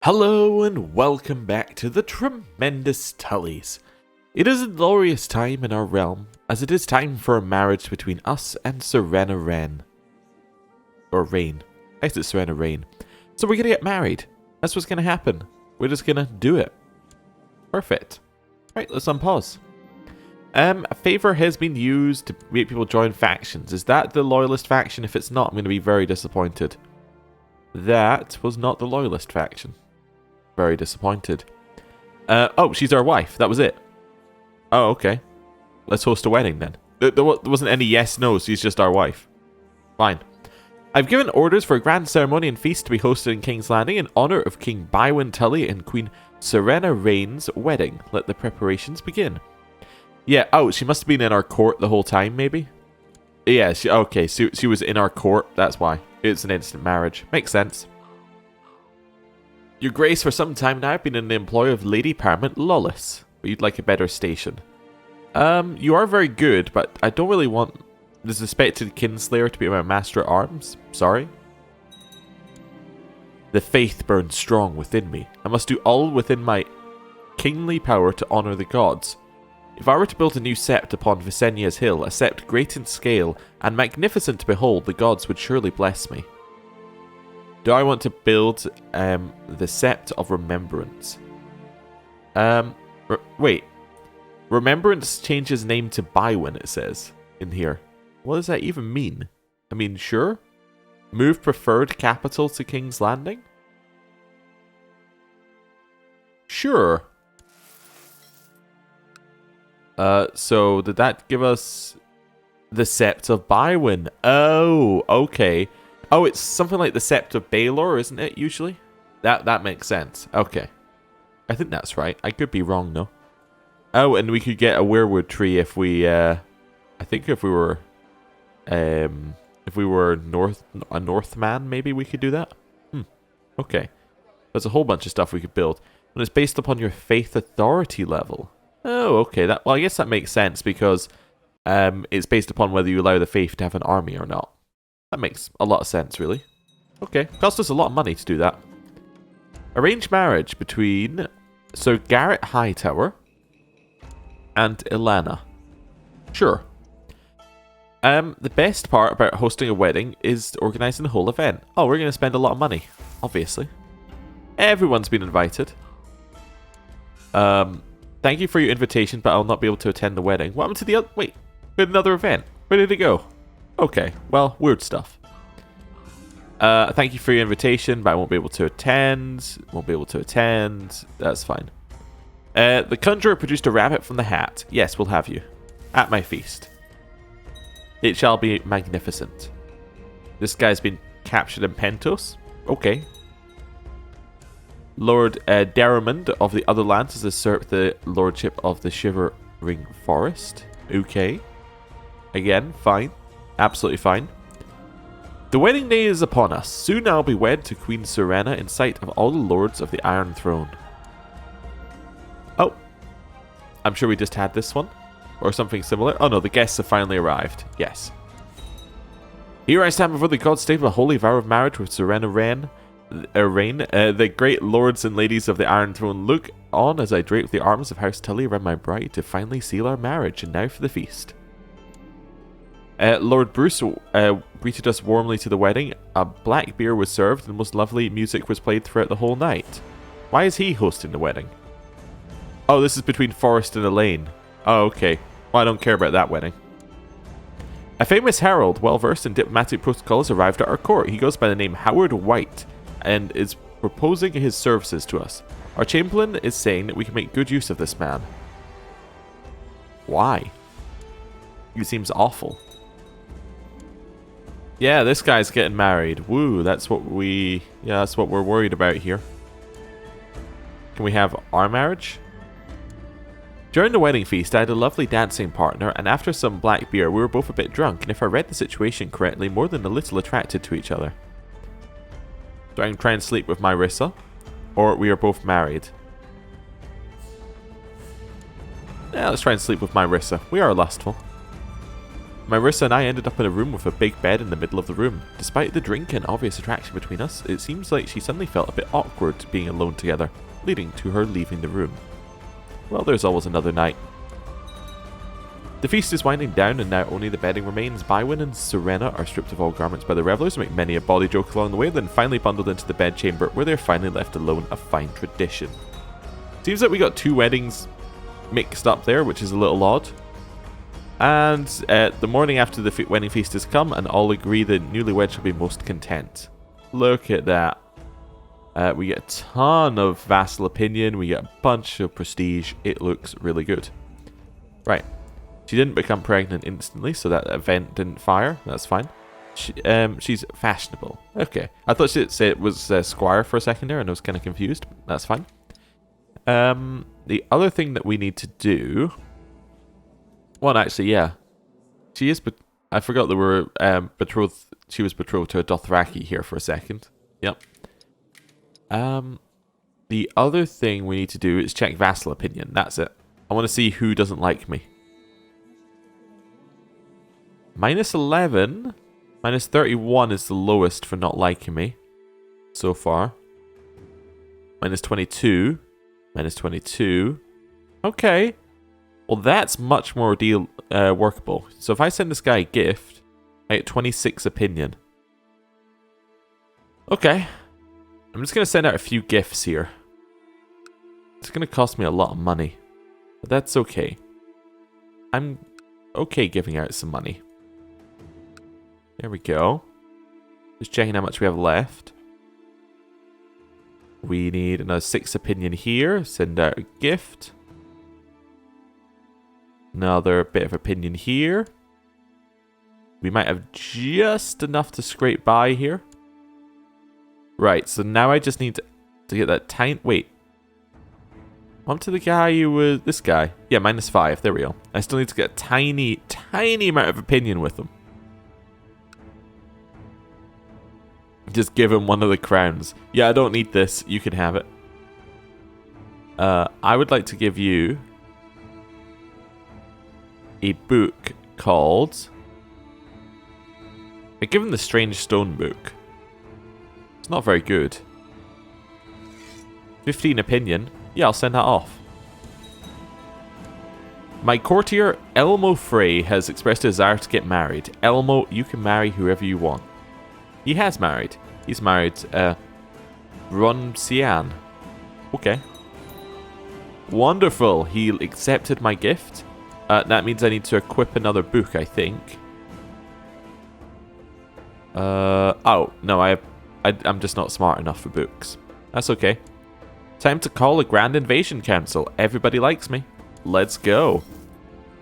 Hello and welcome back to the tremendous Tullys. It is a glorious time in our realm, as it is time for a marriage between us and Serena Wren. Or Rain. I guess it's Serena Rain. So we're gonna get married. That's what's gonna happen. We're just gonna do it. Perfect. Right, let's unpause. A favor has been used to make people join factions. Is that the loyalist faction? If it's not, I'm gonna be very disappointed. That was not the loyalist faction. Very disappointed. Oh, she's our wife. That was it. Oh, okay. Let's host a wedding then. There wasn't any yes, no. She's just our wife. Fine. I've given orders for a grand ceremony and feast to be hosted in King's Landing in honor of King Catelyn Tully and Queen Serena Rain's wedding. Let the preparations begin. Yeah. Oh, she must have been in our court the whole time, maybe. Yeah. Okay. She was in our court. That's why. It's an instant marriage. Makes sense. Your Grace, for some time now, I've been in the employ of Lady Paramount Lawless, but you'd like a better station. You are very good, but I don't really want the suspected kinslayer to be my master at arms. Sorry. The faith burns strong within me. I must do all within my kingly power to honor the gods. If I were to build a new sept upon Visenia's hill, a sept great in scale and magnificent to behold, the gods would surely bless me. Do I want to build the Sept of Remembrance? Wait. Remembrance changes name to Bywin, it says in here. What does that even mean? I mean, sure. Move preferred capital to King's Landing? Sure. So did that give us the Sept of Bywin? Oh, okay. Oh, it's something like the Sept of Baelor, isn't it, usually? That makes sense. Okay. I think that's right. I could be wrong, though. Oh, and we could get a weirwood tree if we, I think if we were a Northman, maybe we could do that? Okay. There's a whole bunch of stuff we could build. And it's based upon your faith authority level. Oh, okay. Well, I guess that makes sense because it's based upon whether you allow the faith to have an army or not. That makes a lot of sense, really. Okay, cost us a lot of money to do that. Arranged marriage between Sir Garrett Hightower and Ilana. Sure. The best part about hosting a wedding is organising the whole event. Oh, we're going to spend a lot of money, obviously. Everyone's been invited. Thank you for your invitation, but I'll not be able to attend the wedding. What happened to the other... Wait, we had another event. Where did it go? Okay, well, weird stuff. Thank you for your invitation, but I won't be able to attend. That's fine. The Conjurer produced a rabbit from the hat. Yes, we'll have you. At my feast. It shall be magnificent. This guy's been captured in Pentos. Okay. Lord Derrimond of the Other Lands has usurped the lordship of the Shivering Forest. Okay. Again, fine. Absolutely fine. The wedding day is upon us. Soon I'll be wed to Queen Serena in sight of all the lords of the Iron Throne. Oh. I'm sure we just had this one. Or something similar. Oh no, the guests have finally arrived. Yes. Here I stand before the gods, stating a holy vow of marriage with Serena Rain. The great lords and ladies of the Iron Throne look on as I drape the arms of House Tully around my bride to finally seal our marriage. And now for the feast. Lord Bruce greeted us warmly to the wedding. A black beer was served and most lovely music was played throughout the whole night. Why is he hosting the wedding? Oh, this is between Forrest and Elaine. Oh, okay. Well, I don't care about that wedding. A famous herald, well-versed in diplomatic protocols, arrived at our court. He goes by the name Howard White and is proposing his services to us. Our Chamberlain is saying that we can make good use of this man. Why? He seems awful. Yeah, this guy's getting married. Woo, that's what we're worried about here. Can we have our marriage? During the wedding feast, I had a lovely dancing partner, and after some black beer, we were both a bit drunk, and if I read the situation correctly, more than a little attracted to each other. So I can try and sleep with Myrissa, or we are both married. Yeah, let's try and sleep with Myrissa. We are lustful. Marissa and I ended up in a room with a big bed in the middle of the room. Despite the drink and obvious attraction between us, it seems like she suddenly felt a bit awkward being alone together, leading to her leaving the room. Well, there's always another night. The feast is winding down and now only the bedding remains. Bywin and Serena are stripped of all garments by the revelers and make many a bawdy joke along the way, then finally bundled into the bedchamber where they're finally left alone, a fine tradition. Seems like we got 2 weddings mixed up there, which is a little odd. And the morning after the wedding feast has come, and all agree the newlywed shall be most content. Look at that. We get a ton of vassal opinion. We get a bunch of prestige. It looks really good. Right. She didn't become pregnant instantly, so that event didn't fire. That's fine. She's fashionable. Okay. I thought she'd say it was Squire for a second there, and I was kind of confused. That's fine. The other thing that we need to do... Well, actually, yeah. She is... I forgot that we're betrothed... She was betrothed to a Dothraki here for a second. Yep. The other thing we need to do is check vassal opinion. That's it. I want to see who doesn't like me. -11. -31 is the lowest for not liking me. So far. -22. -22. Okay. Well, that's much more workable. So if I send this guy a gift, I get 26 opinion. Okay. I'm just going to send out a few gifts here. It's going to cost me a lot of money. But that's okay. I'm okay giving out some money. There we go. Just checking how much we have left. We need another 6 opinion here. Send out a gift. Another bit of opinion here. We might have just enough to scrape by here. Right, so now I just need to get that tiny... Wait. On to the guy who was... This guy. Yeah, -5. There we go. I still need to get a tiny, tiny amount of opinion with him. Just give him one of the crowns. Yeah, I don't need this. You can have it. I would like to give you a book called... I give him the Strange Stone book. It's not very good. 15 opinion. Yeah, I'll send that off. My courtier, Elmo Frey, has expressed a desire to get married. Elmo, you can marry whoever you want. He has married. He's married Ron Cian. Okay. Wonderful. He accepted my gift. That means I need to equip another book, I think. Oh, no, I'm just not smart enough for books. That's okay. Time to call a grand invasion council. Everybody likes me. Let's go.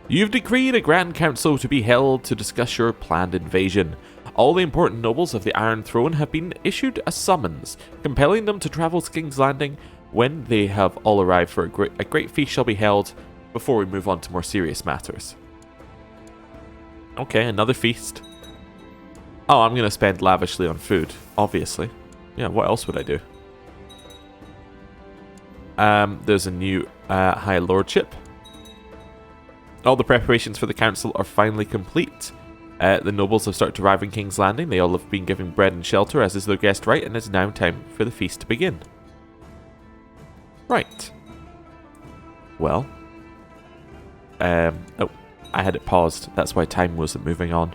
You've decreed a grand council to be held to discuss your planned invasion. All the important nobles of the Iron Throne have been issued a summons, compelling them to travel to King's Landing. When they have all arrived, for a great feast shall be held before we move on to more serious matters. Okay, another feast. Oh, I'm going to spend lavishly on food, obviously. Yeah, what else would I do? There's a new High Lordship. All the preparations for the council are finally complete. The nobles have started to arrive in King's Landing. They all have been given bread and shelter, as is their guest right, and it's now time for the feast to begin. Right. Well. Oh, I had it paused. That's why time wasn't moving on.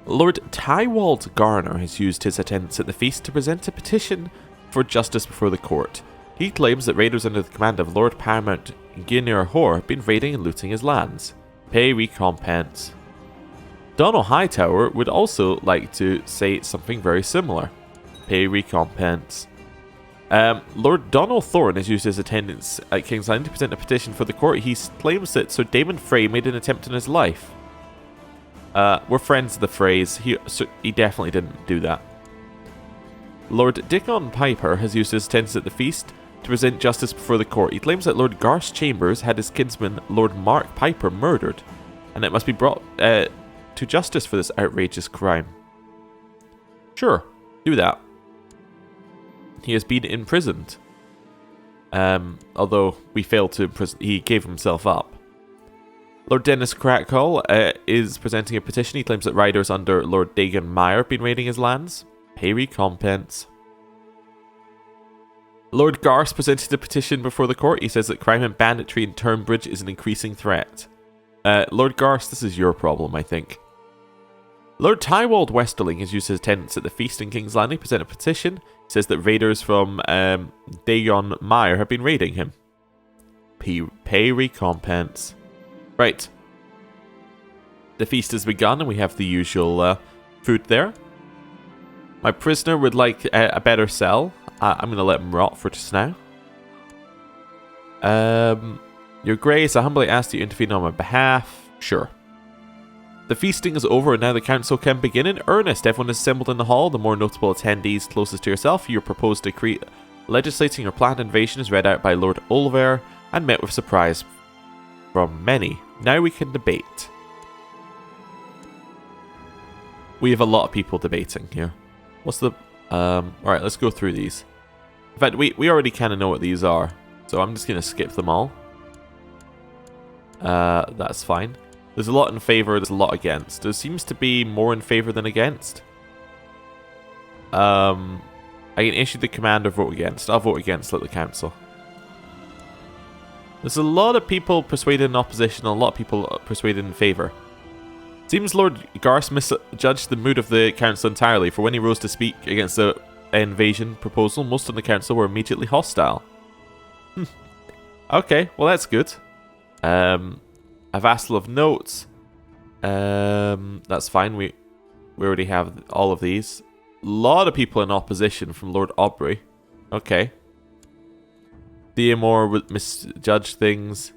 Lord Tywald Garner has used his attendance at the feast to present a petition for justice before the court. He claims that raiders under the command of Lord Paramount Ginir Hor have been raiding and looting his lands. Pay recompense. Donal Hightower would also like to say something very similar. Pay recompense. Lord Donal Thorne has used his attendance at King's Landing to present a petition for the court. He claims that Sir Daemon Frey made an attempt on his life. We're friends of the Freys. He definitely didn't do that. Lord Dickon Piper has used his attendance at the feast to present justice before the court. He claims that Lord Garth Chambers had his kinsman Lord Mark Piper murdered, and it must be brought to justice for this outrageous crime. Sure, do that. He has been imprisoned. Although we failed to imprison, he gave himself up. Lord Dennis Crackall is presenting a petition. He claims that riders under Lord Dagon Meyer have been raiding his lands. Pay recompense. Lord Garth presented a petition before the court. He says that crime and banditry in Turnbridge is an increasing threat. Lord Garth, this is your problem, I think. Lord Tywald Westerling has used his attendance at the feast in King's Landing. Present a petition. He says that raiders from Dagon Meyer have been raiding him. Pay recompense. Right. The feast has begun and we have the usual food there. My prisoner would like a better cell. I'm going to let him rot for just now. Your Grace, I humbly ask that you intervene on my behalf. Sure. The feasting is over and now the council can begin in earnest. Everyone is assembled in the hall. The more notable attendees closest to yourself, your proposed decree legislating your planned invasion is read out by Lord Olver and met with surprise from many. Now we can debate. We have a lot of people debating here. What's the... Alright, let's go through these. In fact, we already kind of know what these are. So I'm just going to skip them all. That's fine. There's a lot in favour, there's a lot against. There seems to be more in favour than against. I can issue the command or vote against. I'll vote against, like the council. There's a lot of people persuaded in opposition and a lot of people persuaded in favour. Seems Lord Garth misjudged the mood of the council entirely, for when he rose to speak against the invasion proposal, most of the council were immediately hostile. Okay, well that's good. A vassal of note. That's fine, we already have all of these. A lot of people in opposition from Lord Aubrey. Okay. Theomore would misjudge things.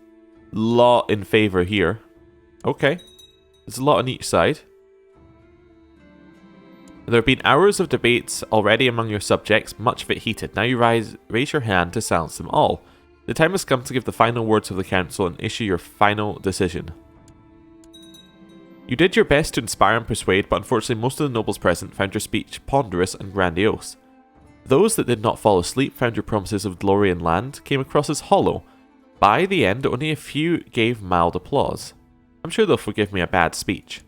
Lot in favour here. Okay. There's a lot on each side. There have been hours of debates already among your subjects, much of it heated. Now you raise your hand to silence them all. The time has come to give the final words of the council and issue your final decision. You did your best to inspire and persuade, but unfortunately most of the nobles present found your speech ponderous and grandiose. Those that did not fall asleep found your promises of glory and land came across as hollow. By the end, only a few gave mild applause. I'm sure they'll forgive me a bad speech.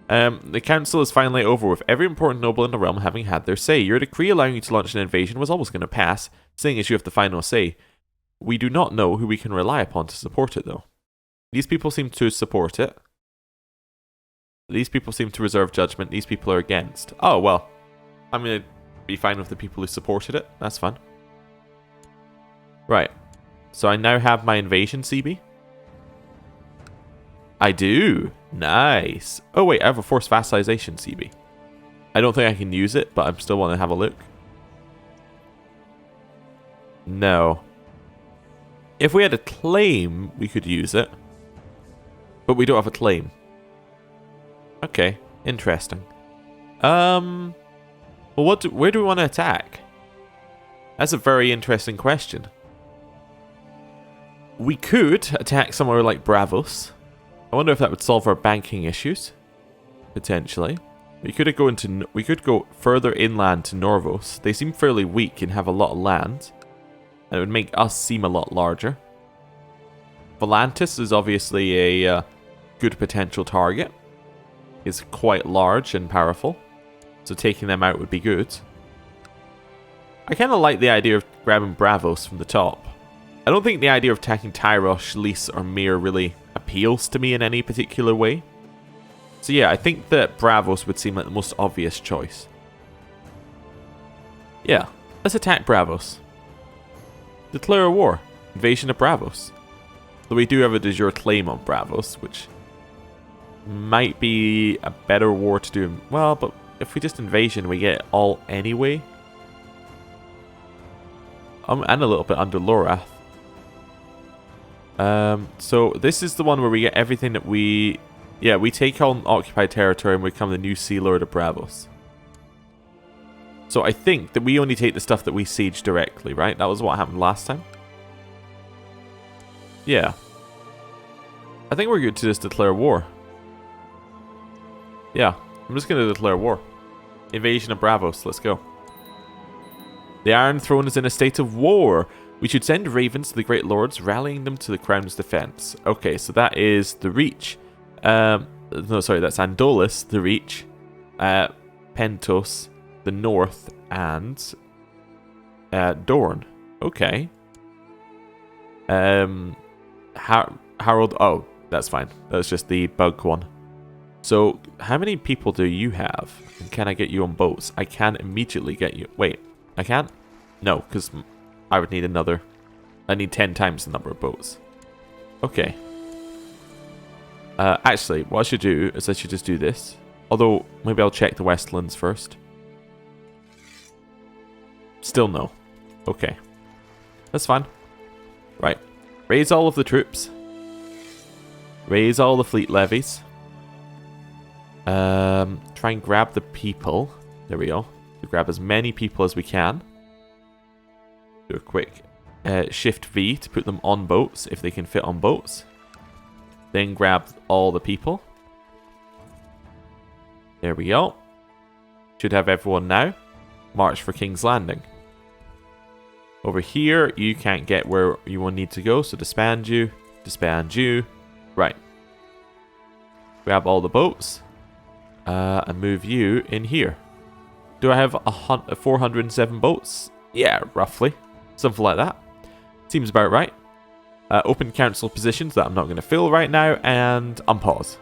The council is finally over, with every important noble in the realm having had their say. Your decree allowing you to launch an invasion was always going to pass, seeing as you have the final say. We do not know who we can rely upon to support it, though. These people seem to support it. These people seem to reserve judgment. These people are against. Oh, well. I'm going to be fine with the people who supported it. That's fun. Right. So I now have my invasion, CB. I do. Nice. Oh, wait. I have a forced vassalization, CB. I don't think I can use it, but I still want to have a look. No. If we had a claim, we could use it. But we don't have a claim. Okay. Interesting. Well, where do we want to attack? That's a very interesting question. We could attack somewhere like Braavos. I wonder if that would solve our banking issues. Potentially. We could go further inland to Norvos. They seem fairly weak and have a lot of land. And it would make us seem a lot larger. Volantis is obviously a good potential target. It's quite large and powerful. So taking them out would be good. I kind of like the idea of grabbing Braavos from the top. I don't think the idea of attacking Tyrosh, Lys, or Mir really appeals to me in any particular way. So yeah, I think that Braavos would seem like the most obvious choice. Yeah, let's attack Braavos. Declare a war. Invasion of Braavos. Though we do have a de jure claim on Braavos, which might be a better war to do. Well, but if we just invasion, we get it all anyway. And a little bit under Lorath. So this is the one where we get everything that we... Yeah, we take on occupied territory and we become the new Sea Lord of Braavos. So I think that we only take the stuff that we siege directly, right? That was what happened last time. Yeah. I think we're good to just declare war. Yeah, I'm just going to declare war. Invasion of Braavos, let's go. The Iron Throne is in a state of war. We should send ravens to the great lords, rallying them to the crown's defense. Okay, so that is the Reach. No, sorry, that's Andolis, the Reach. Pentos, the North, and Dorne. Okay. Harold. Oh, that's fine. That's just the bug one. So, how many people do you have? And can I get you on boats? I can immediately get you. Wait, I can't? No, because I would need another. I need 10 times the number of boats. Okay. Actually, what I should do is I should just do this. Although, maybe I'll check the Westlands first. Still no. Okay. That's fine. Right. Raise all of the troops. Raise all the fleet levies. Try and grab the people. There we go. Grab as many people as we can. Do a quick Shift V to put them on boats if they can fit on boats. Then grab all the people. There we go. Should have everyone now. March for King's Landing. Over here, you can't get where you will need to go, so disband you. Disband you. Right. Grab all the boats. And move you in here. Do I have 407 boats? Yeah, roughly. Something like that. Seems about right. Open council positions that I'm not going to fill right now, and unpause.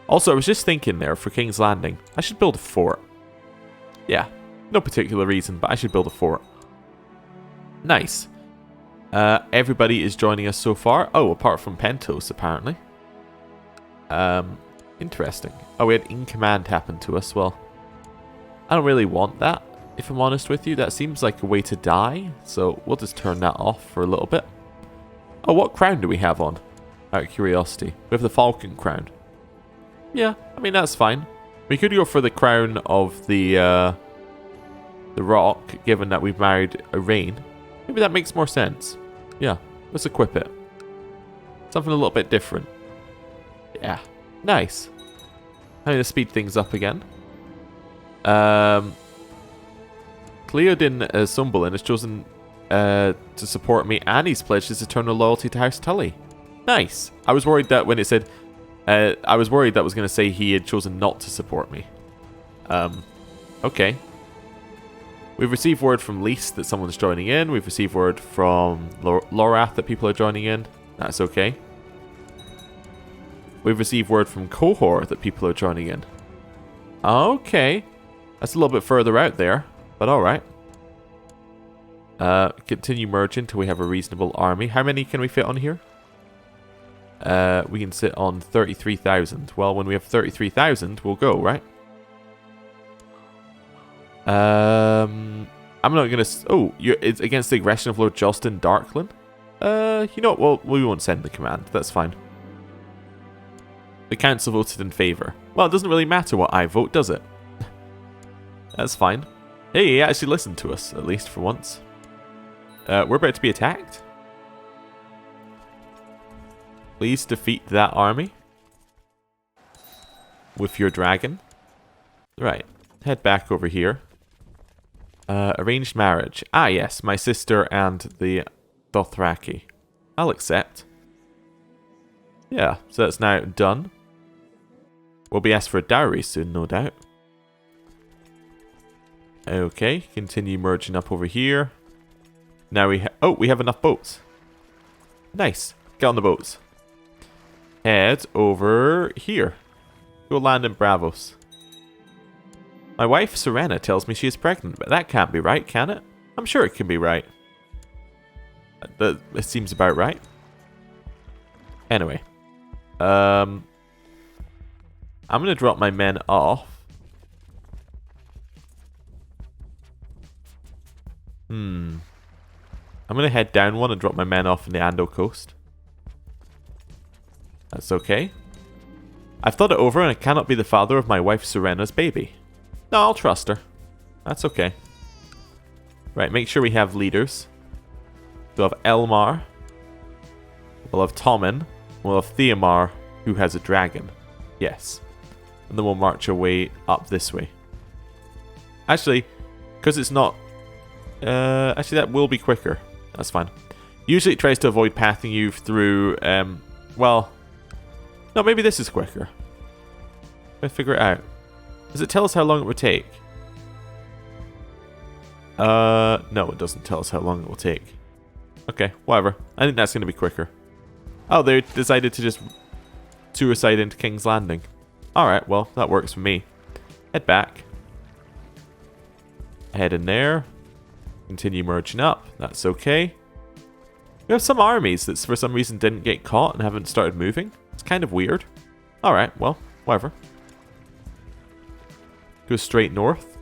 Also, I was just thinking there for King's Landing, I should build a fort. Yeah, no particular reason, but I should build a fort. Nice. Everybody is joining us so far. Oh, apart from Pentos, apparently. Interesting. Oh, we had in command happen to us. Well, I don't really want that, if I'm honest with you. That seems like a way to die, so we'll just turn that off for a little bit. Oh, what crown do we have on? Out of curiosity. We have the Falcon crown. Yeah, I mean, that's fine. We could go for the crown of the rock, given that we've married a Rain. Maybe that makes more sense. Yeah, let's equip it. Something a little bit different. Yeah, nice. I'm going to speed things up again. Cleodin Sumbelin has chosen to support me, and he's pledged his eternal loyalty to House Tully. Nice. I was worried that when it said... I was worried that was going to say he had chosen not to support me. Okay. We've received word from Lys that someone's joining in. We've received word from Lorath that people are joining in. That's okay. We've received word from Cohor that people are joining in. Okay. That's a little bit further out there, but alright. Continue merging until we have a reasonable army. How many can we fit on here? We can sit on 33,000. Well, when we have 33,000, we'll go, right? I'm not gonna... Oh, it's against the aggression of Lord Jostin Darkland? You know what? Well, we won't send the command. That's fine. The council voted in favour. Well, it doesn't really matter what I vote, does it? That's fine. Hey, he actually listened to us, at least for once. We're about to be attacked. Please defeat that army. With your dragon. Right. Head back over here. Arranged marriage. Ah, yes. My sister and the Dothraki. I'll accept. Yeah, so that's now done. We'll be asked for a dowry soon, no doubt. Okay, continue merging up over here. Now we have enough boats. Nice. Get on the boats. Head over here. Go land in Braavos. My wife, Serena, tells me she is pregnant, but that can't be right, can it? I'm sure it can be right. It seems about right. Anyway. I'm going to drop my men off. I'm going to head down one and drop my men off in the Ando coast. That's okay. I've thought it over and I cannot be the father of my wife Serena's baby. No, I'll trust her. That's okay. Right, make sure we have leaders. We'll have Elmar. We'll have Tommen. We'll have Theomar, who has a dragon. Yes. And then we'll march our way up this way. Actually, because it's not Actually, that will be quicker. That's fine. Usually it tries to avoid pathing you through, well... No, maybe this is quicker. Let's figure it out. Does it tell us how long it would take? No, it doesn't tell us how long it will take. Okay, whatever. I think that's going to be quicker. Oh, they decided to just suicide into King's Landing. Alright, well, that works for me. Head back. Head in there. Continue merging up. That's okay. We have some armies that for some reason didn't get caught and haven't started moving. It's kind of weird. Alright, well, whatever. Go straight north.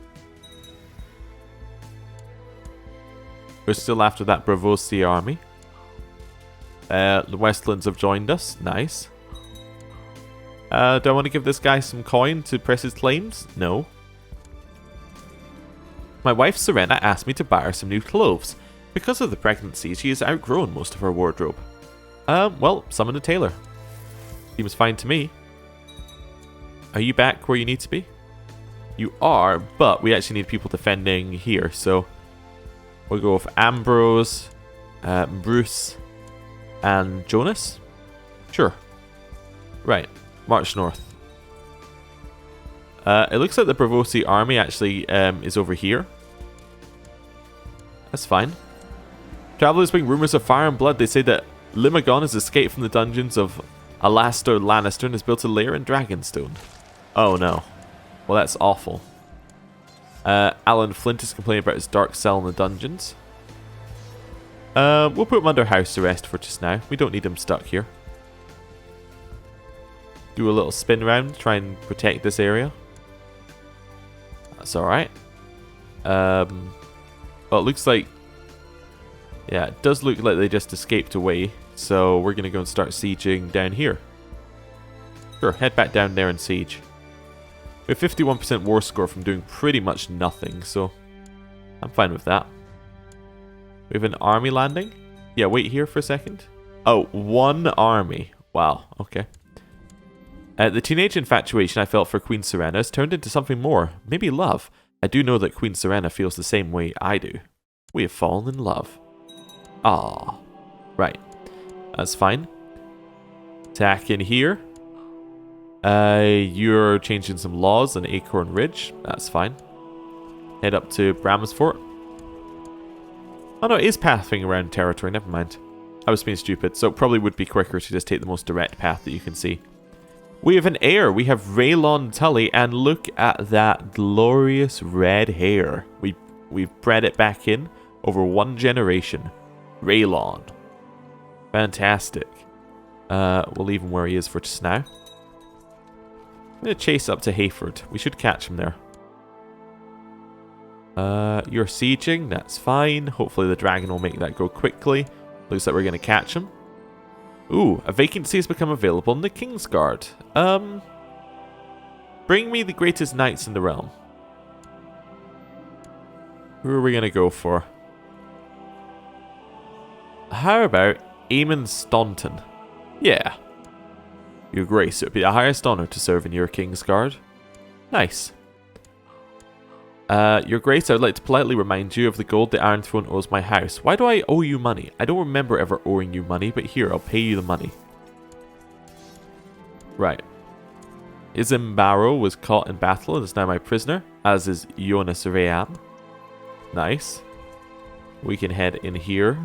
We're still after that Braavos army. The Westlands have joined us. Nice. Do I want to give this guy some coin to press his claims? No. My wife Serena asked me to buy her some new clothes. Because of the pregnancy, she has outgrown most of her wardrobe. Well, summon a tailor. Seems fine to me. Are you back where you need to be? You are, but we actually need people defending here, so we'll go with Ambrose, Bruce, and Jonas. Sure. Right, march north. It looks like the Braavosi army actually is over here. That's fine. Travelers bring rumors of fire and blood. They say that Limagon has escaped from the dungeons of Alastor Lannister and has built a lair in Dragonstone. Oh no. Well, that's awful. Alan Flint is complaining about his dark cell in the dungeons. We'll put him under house arrest for just now. We don't need him stuck here. Do a little spin round, try and protect this area. That's alright. Well, it looks like... Yeah, it does look like they just escaped away. So we're going to go and start sieging down here. Sure, head back down there and siege. We have 51% war score from doing pretty much nothing, so I'm fine with that. We have an army landing. Yeah, wait here for a second. Oh, one army. Wow, okay. The teenage infatuation I felt for Queen Serena has turned into something more. Maybe love. I do know that Queen Serena feels the same way I do. We have fallen in love. Ah, right. That's fine. Attack in here. You're changing some laws on Acorn Ridge. That's fine. Head up to Bramsfort. Oh no, it is pathing around territory. Never mind. I was being stupid, so it probably would be quicker to just take the most direct path that you can see. We have an heir. We have Catelyn Tully, and look at that glorious red hair. We've bred it back in over one generation. Catelyn. Fantastic. We'll leave him where he is for just now. I'm going to chase up to Hayford. We should catch him there. You're sieging. That's fine. Hopefully the dragon will make that go quickly. Looks like we're going to catch him. Ooh, a vacancy has become available in the Kingsguard. Bring me the greatest knights in the realm. Who are we going to go for? How about Eamon Staunton? Yeah. Your Grace, it would be the highest honor to serve in your Kingsguard. Nice. Your Grace, I would like to politely remind you of the gold the Iron Throne owes my house. Why do I owe you money? I don't remember ever owing you money, but here, I'll pay you the money. Right. Izimbaro was caught in battle and is now my prisoner, as is Jonas Rayan. Nice. We can head in here.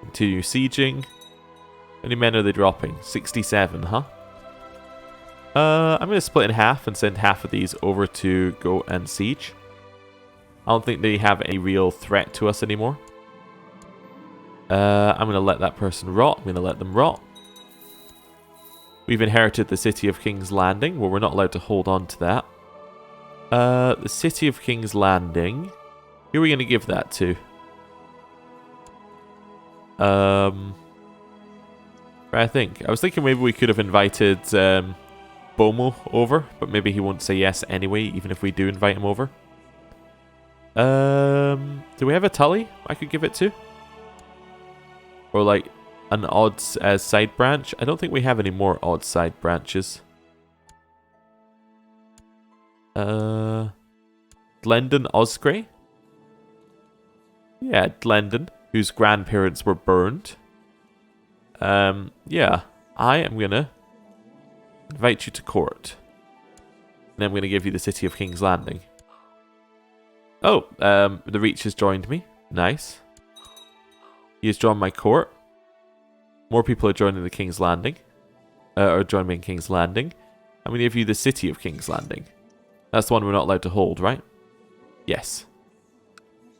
Continue sieging. How many men are they dropping? 67, huh? I'm going to split in half and send half of these over to go and siege. I don't think they have any real threat to us anymore. I'm going to let that person rot. I'm going to let them rot. We've inherited the City of King's Landing. Well, we're not allowed to hold on to that. The City of King's Landing. Who are we going to give that to? I was thinking maybe we could have invited Bomo over, but maybe he won't say yes anyway, even if we do invite him over. Do we have a Tully I could give it to? Or like an odd side branch? I don't think we have any more odd side branches. Glendon Osgrey? Yeah, Glendon, whose grandparents were burned. Yeah, I am gonna invite you to court. And I'm gonna give you the city of King's Landing. Oh, the Reach has joined me. Nice. He has joined my court. More people are joining the King's Landing. Or join me in King's Landing. I'm gonna give you the city of King's Landing. That's the one we're not allowed to hold, right? Yes.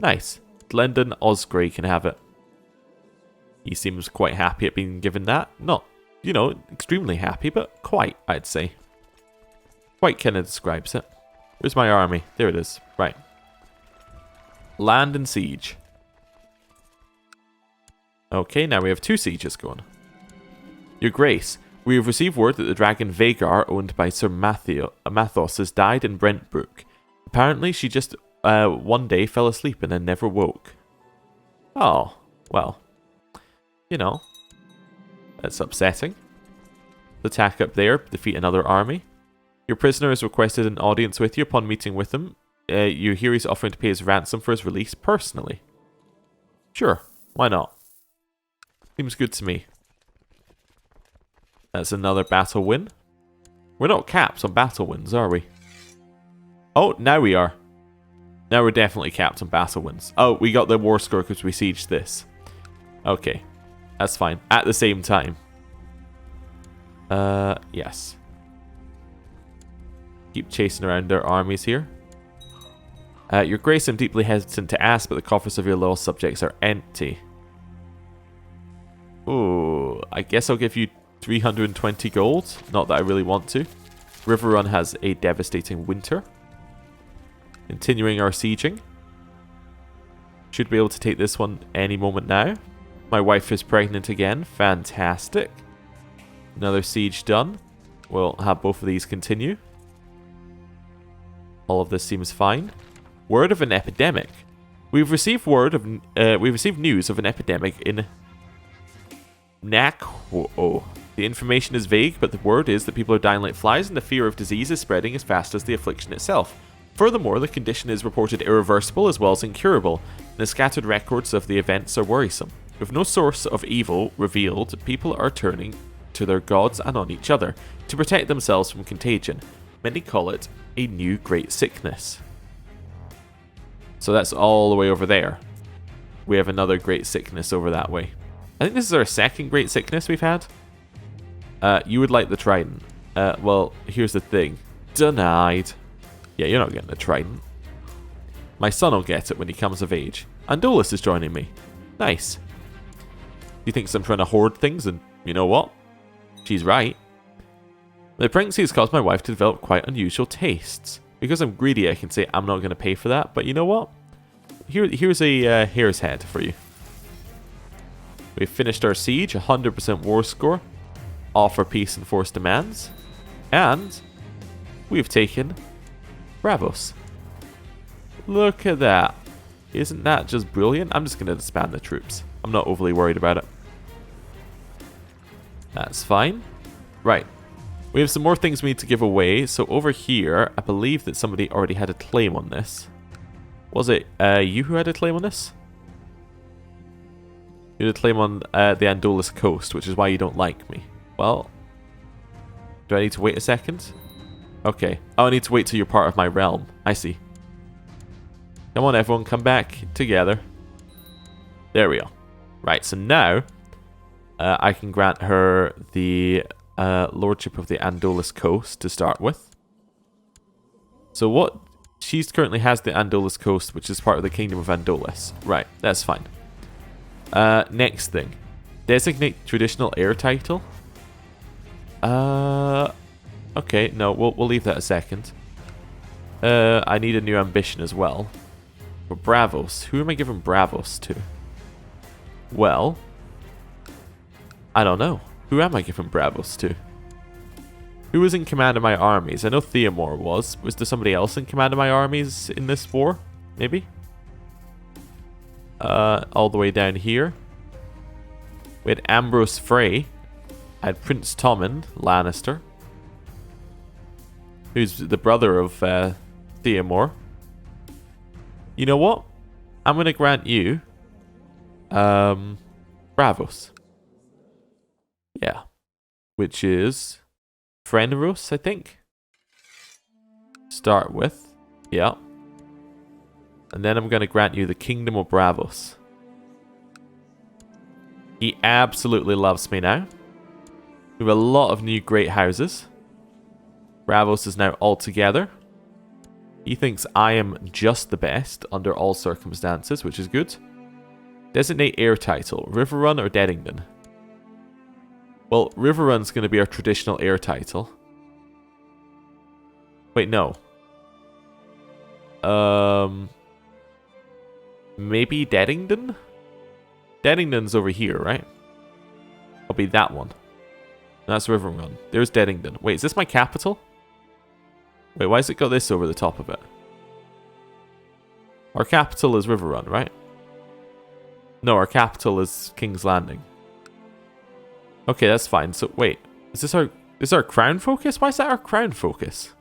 Nice. Glendon Osgrey can have it. He seems quite happy at being given that. Not, you know, extremely happy, but quite, I'd say. Quite kind of describes it. Where's my army? There it is. Right. Land and siege. Okay, now we have 2 sieges going. Your Grace, we have received word that the dragon Vagar, owned by Sir Mathos, has died in Brentbrook. Apparently, she just one day fell asleep and then never woke. Oh, well. You know, that's upsetting. Attack up there, defeat another army. Your prisoner has requested an audience with you. Upon meeting with him, you hear he's offering to pay his ransom for his release personally. Sure, why not? Seems good to me. That's another battle win. We're not capped on battle wins, are we? Oh, now we are. Now we're definitely capped on battle wins. Oh, we got the war score because we sieged this. Okay, that's fine. At the same time. Yes. Keep chasing around their armies here. Your Grace, I'm deeply hesitant to ask, but the coffers of your loyal subjects are empty. Ooh, I guess I'll give you 320 gold. Not that I really want to. Riverrun has a devastating winter. Continuing our sieging. Should be able to take this one any moment now. My wife is pregnant again. Fantastic. Another siege done. We'll have both of these continue. All of this seems fine. Word of an epidemic. We've received news of an epidemic in Nakwo. The information is vague, but the word is that people are dying like flies and the fear of disease is spreading as fast as the affliction itself. Furthermore, the condition is reported irreversible as well as incurable, and the scattered records of the events are worrisome. With no source of evil revealed, people are turning to their gods and on each other to protect themselves from contagion. Many call it a new great sickness. So that's all the way over there. We have another great sickness over that way. I think this is our second great sickness we've had. You would like the trident. Well, here's the thing. Denied. Yeah, you're not getting the trident. My son will get it when he comes of age. And Tullys is joining me. Nice. He thinks I'm trying to hoard things, and you know what? She's right. The pregnancy has caused my wife to develop quite unusual tastes. Because I'm greedy, I can say I'm not going to pay for that, but you know what? Here's a hare's head for you. We've finished our siege, 100% war score, offer peace and force demands, and we've taken Braavos. Look at that. Isn't that just brilliant? I'm just going to disband the troops. I'm not overly worried about it. That's fine. Right. We have some more things we need to give away. So over here, I believe that somebody already had a claim on this. Was it you who had a claim on this? You had a claim on the Andolus coast, which is why you don't like me. Well, do I need to wait a second? Okay. Oh, I need to wait till you're part of my realm. I see. Come on, everyone, come back together. There we are. Right, so now I can grant her the lordship of the Andolus coast to start with. So what? She currently has the Andolus coast, which is part of the Kingdom of Andolus. Right, that's fine. Next thing. Designate traditional heir title. Okay, no, we'll leave that a second. I need a new ambition as well. For Braavos. Who am I giving Braavos to? Well, I don't know. Who am I giving Braavos to? Who was in command of my armies? I know Theomore was. Was there somebody else in command of my armies in this war? Maybe? All the way down here. We had Ambrose Frey. I had Prince Tommen Lannister, who's the brother of Theomore. You know what? I'm going to grant you Braavos. Yeah. Which is Freneros, I think. Start with. Yeah. And then I'm going to grant you the Kingdom of Braavos. He absolutely loves me now. We have a lot of new great houses. Braavos is now all together. He thinks I am just the best under all circumstances, which is good. Designate heir title, Riverrun or Deadington? Well, Riverrun's going to be our traditional heir title. Wait, no. Maybe Deadington? Deadington's over here, right? I'll be that one. That's Riverrun. There's Deadington. Wait, is this my capital? Wait, why has it got this over the top of it? Our capital is Riverrun, right? No, our capital is King's Landing. Okay, that's fine. So, wait. Is this our crown focus? Why is that our crown focus?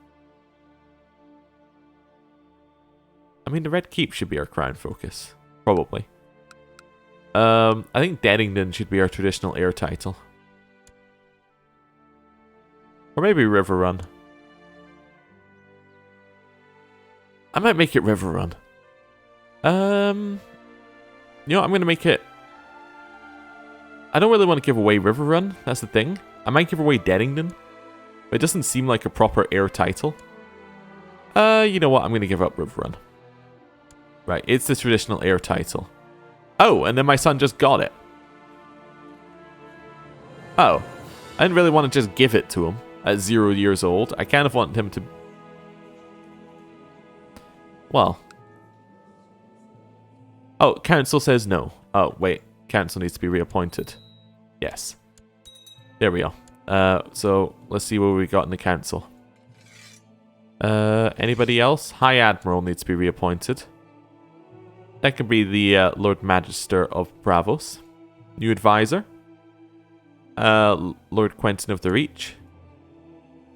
I mean, the Red Keep should be our crown focus. Probably. I think Deadington should be our traditional heir title. Or maybe Riverrun. I might make it Riverrun. You know what? I'm going to make it... I don't really want to give away Riverrun. That's the thing. I might give away Deadington. But it doesn't seem like a proper heir title. You know what? I'm going to give up Riverrun. Right, it's the traditional heir title. Oh, and then my son just got it. Oh. I didn't really want to just give it to him at 0 years old. I kind of want him to... Well. Oh, council says no. Oh, wait. Council needs to be reappointed. Yes. There we go. So, let's see what we got in the council. Anybody else? High Admiral needs to be reappointed. That could be the Lord Magister of Braavos. New advisor. Lord Quentin of the Reach.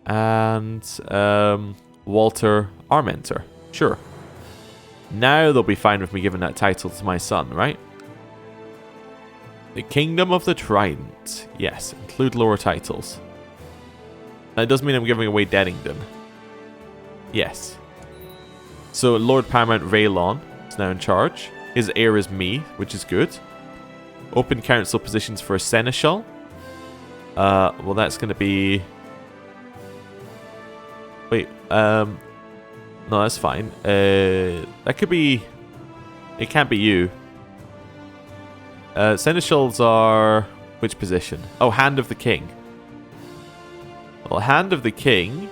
And Walter Armenter. Sure. Now they'll be fine with me giving that title to my son, right? The Kingdom of the Trident. Yes, include lower titles. That does mean I'm giving away Deadington. Yes. So Lord Paramount Raylon is now in charge. His heir is me, which is good. Open council positions for a seneschal. Well, that's going to be... Wait, no, that's fine. That could be... It can't be you. Seneschals are... Which position? Oh, Hand of the King. Well, Hand of the King...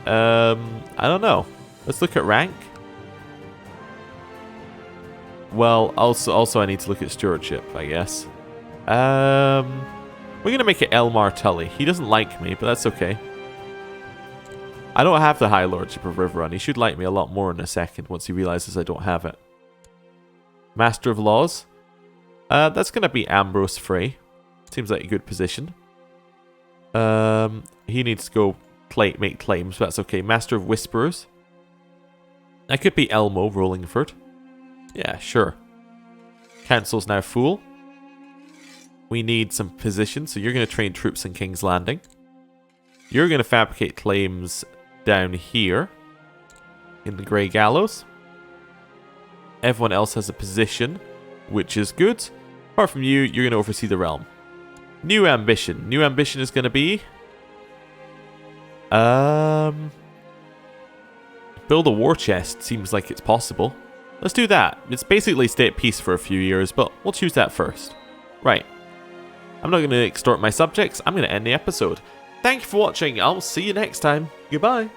I don't know. Let's look at rank. Well, also I need to look at stewardship, I guess. We're going to make it Elmar Tully. He doesn't like me, but that's okay. I don't have the High Lordship of Riverrun. He should like me a lot more in a second once he realizes I don't have it. Master of Laws. That's going to be Ambrose Frey. Seems like a good position. He needs to go make claims, but that's okay. Master of Whisperers. That could be Elmo Rollingford. Yeah, sure. Council's now full. We need some positions, so you're going to train troops in King's Landing. You're going to fabricate claims down here in the Grey Gallows. Everyone else has a position, which is good. Apart from you, you're going to oversee the realm. New ambition. New ambition is going to be... Build a war chest. Seems like it's possible. Let's do that. It's basically stay at peace for a few years, but we'll choose that first. Right. I'm not going to extort my subjects. I'm going to end the episode. Thank you for watching. I'll see you next time. Goodbye.